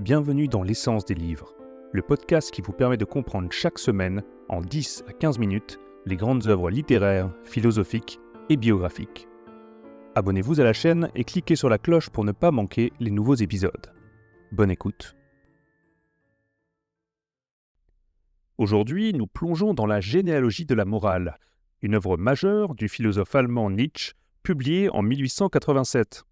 Bienvenue dans l'essence des livres, le podcast qui vous permet de comprendre chaque semaine, en 10 à 15 minutes, les grandes œuvres littéraires, philosophiques et biographiques. Abonnez-vous à la chaîne et cliquez sur la cloche pour ne pas manquer les nouveaux épisodes. Bonne écoute. Aujourd'hui, nous plongeons dans la généalogie de la morale, une œuvre majeure du philosophe allemand Nietzsche, publiée en 1887.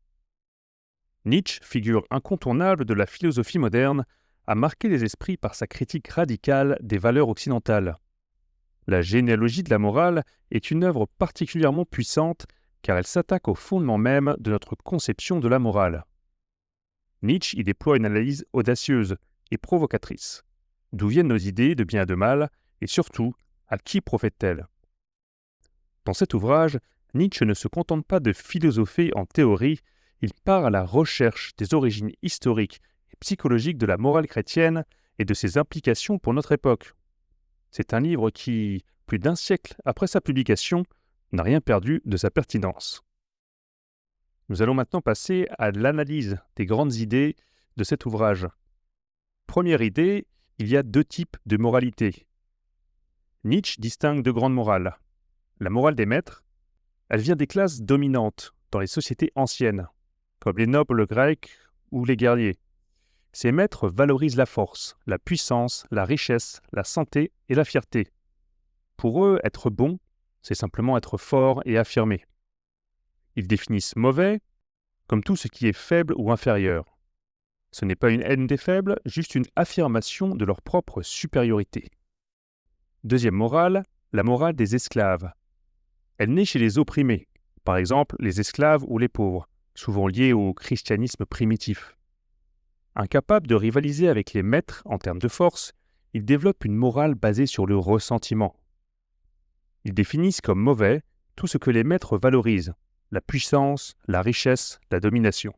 Nietzsche, figure incontournable de la philosophie moderne, a marqué les esprits par sa critique radicale des valeurs occidentales. La généalogie de la morale est une œuvre particulièrement puissante car elle s'attaque au fondement même de notre conception de la morale. Nietzsche y déploie une analyse audacieuse et provocatrice. D'où viennent nos idées de bien et de mal, et surtout, à qui profitent-elles ? Dans cet ouvrage, Nietzsche ne se contente pas de philosopher en théorie, il part à la recherche des origines historiques et psychologiques de la morale chrétienne et de ses implications pour notre époque. C'est un livre qui, plus d'un siècle après sa publication, n'a rien perdu de sa pertinence. Nous allons maintenant passer à l'analyse des grandes idées de cet ouvrage. Première idée, il y a deux types de moralité. Nietzsche distingue deux grandes morales. La morale des maîtres, elle vient des classes dominantes dans les sociétés anciennes, comme les nobles grecs ou les guerriers. Ces maîtres valorisent la force, la puissance, la richesse, la santé et la fierté. Pour eux, être bon, c'est simplement être fort et affirmé. Ils définissent mauvais comme tout ce qui est faible ou inférieur. Ce n'est pas une haine des faibles, juste une affirmation de leur propre supériorité. Deuxième morale, la morale des esclaves. Elle naît chez les opprimés, par exemple les esclaves ou les pauvres, souvent liés au christianisme primitif. Incapables de rivaliser avec les maîtres en termes de force, ils développent une morale basée sur le ressentiment. Ils définissent comme mauvais tout ce que les maîtres valorisent, la puissance, la richesse, la domination.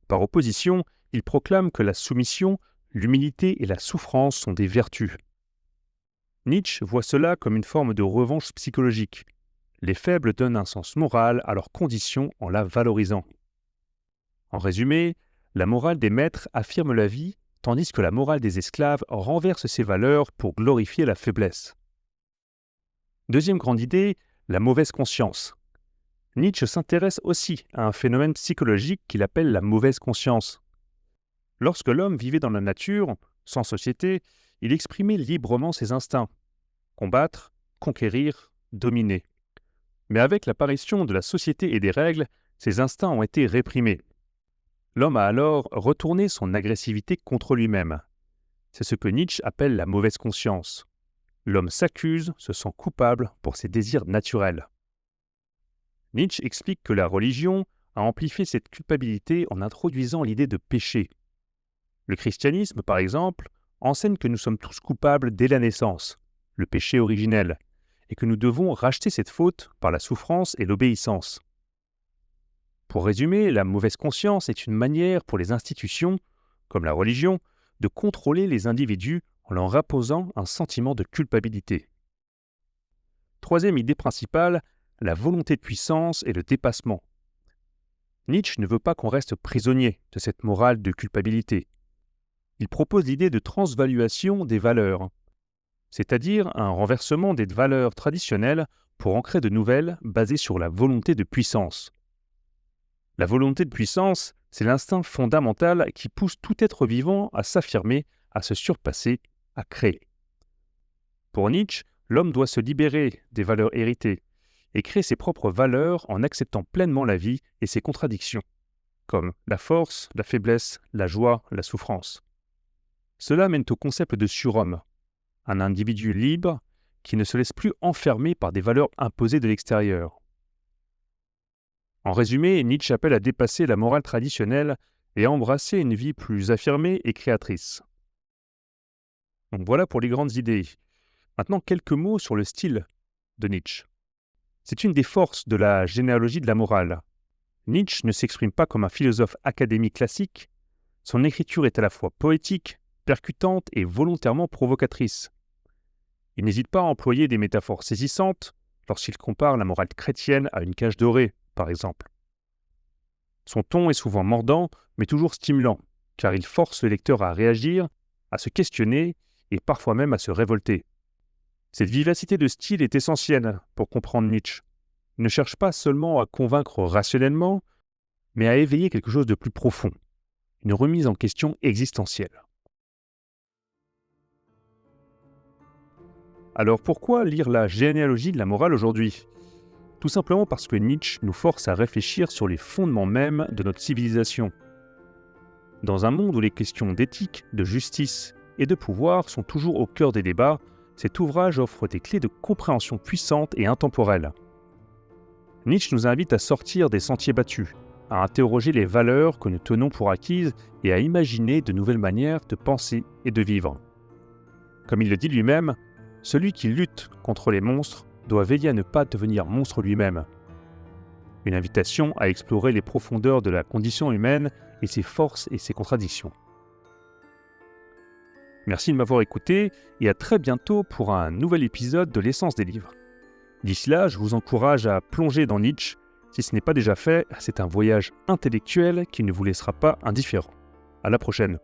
Par opposition, ils proclament que la soumission, l'humilité et la souffrance sont des vertus. Nietzsche voit cela comme une forme de revanche psychologique. Les faibles donnent un sens moral à leur condition en la valorisant. En résumé, la morale des maîtres affirme la vie, tandis que la morale des esclaves renverse ces valeurs pour glorifier la faiblesse. Deuxième grande idée, la mauvaise conscience. Nietzsche s'intéresse aussi à un phénomène psychologique qu'il appelle la mauvaise conscience. Lorsque l'homme vivait dans la nature, sans société, il exprimait librement ses instincts. Combattre, conquérir, dominer. Mais avec l'apparition de la société et des règles, ces instincts ont été réprimés. L'homme a alors retourné son agressivité contre lui-même. C'est ce que Nietzsche appelle la mauvaise conscience. L'homme s'accuse, se sent coupable pour ses désirs naturels. Nietzsche explique que la religion a amplifié cette culpabilité en introduisant l'idée de péché. Le christianisme, par exemple, enseigne que nous sommes tous coupables dès la naissance, le péché originel, et que nous devons racheter cette faute par la souffrance et l'obéissance. Pour résumer, la mauvaise conscience est une manière pour les institutions, comme la religion, de contrôler les individus en leur imposant un sentiment de culpabilité. Troisième idée principale, la volonté de puissance et le dépassement. Nietzsche ne veut pas qu'on reste prisonnier de cette morale de culpabilité. Il propose l'idée de transvaluation des valeurs, c'est-à-dire un renversement des valeurs traditionnelles pour en créer de nouvelles basées sur la volonté de puissance. La volonté de puissance, c'est l'instinct fondamental qui pousse tout être vivant à s'affirmer, à se surpasser, à créer. Pour Nietzsche, l'homme doit se libérer des valeurs héritées et créer ses propres valeurs en acceptant pleinement la vie et ses contradictions, comme la force, la faiblesse, la joie, la souffrance. Cela mène au concept de surhomme, un individu libre qui ne se laisse plus enfermer par des valeurs imposées de l'extérieur. En résumé, Nietzsche appelle à dépasser la morale traditionnelle et à embrasser une vie plus affirmée et créatrice. Donc voilà pour les grandes idées. Maintenant, quelques mots sur le style de Nietzsche. C'est une des forces de la généalogie de la morale. Nietzsche ne s'exprime pas comme un philosophe académique classique. Son écriture est à la fois poétique, percutante et volontairement provocatrice. Il n'hésite pas à employer des métaphores saisissantes lorsqu'il compare la morale chrétienne à une cage dorée, par exemple. Son ton est souvent mordant, mais toujours stimulant. car il force le lecteur à réagir, à se questionner et parfois même à se révolter. Cette vivacité de style est essentielle pour comprendre Nietzsche. Il ne cherche pas seulement à convaincre rationnellement, mais à éveiller quelque chose de plus profond, une remise en question existentielle. Alors pourquoi lire la généalogie de la morale aujourd'hui ? Tout simplement parce que Nietzsche nous force à réfléchir sur les fondements mêmes de notre civilisation. Dans un monde où les questions d'éthique, de justice et de pouvoir sont toujours au cœur des débats, cet ouvrage offre des clés de compréhension puissantes et intemporelles. Nietzsche nous invite à sortir des sentiers battus, à interroger les valeurs que nous tenons pour acquises et à imaginer de nouvelles manières de penser et de vivre. Comme il le dit lui-même, celui qui lutte contre les monstres doit veiller à ne pas devenir monstre lui-même. Une invitation à explorer les profondeurs de la condition humaine et ses forces et ses contradictions. Merci de m'avoir écouté et à très bientôt pour un nouvel épisode de l'essence des livres. D'ici là, je vous encourage à plonger dans Nietzsche. Si ce n'est pas déjà fait, c'est un voyage intellectuel qui ne vous laissera pas indifférent. À la prochaine.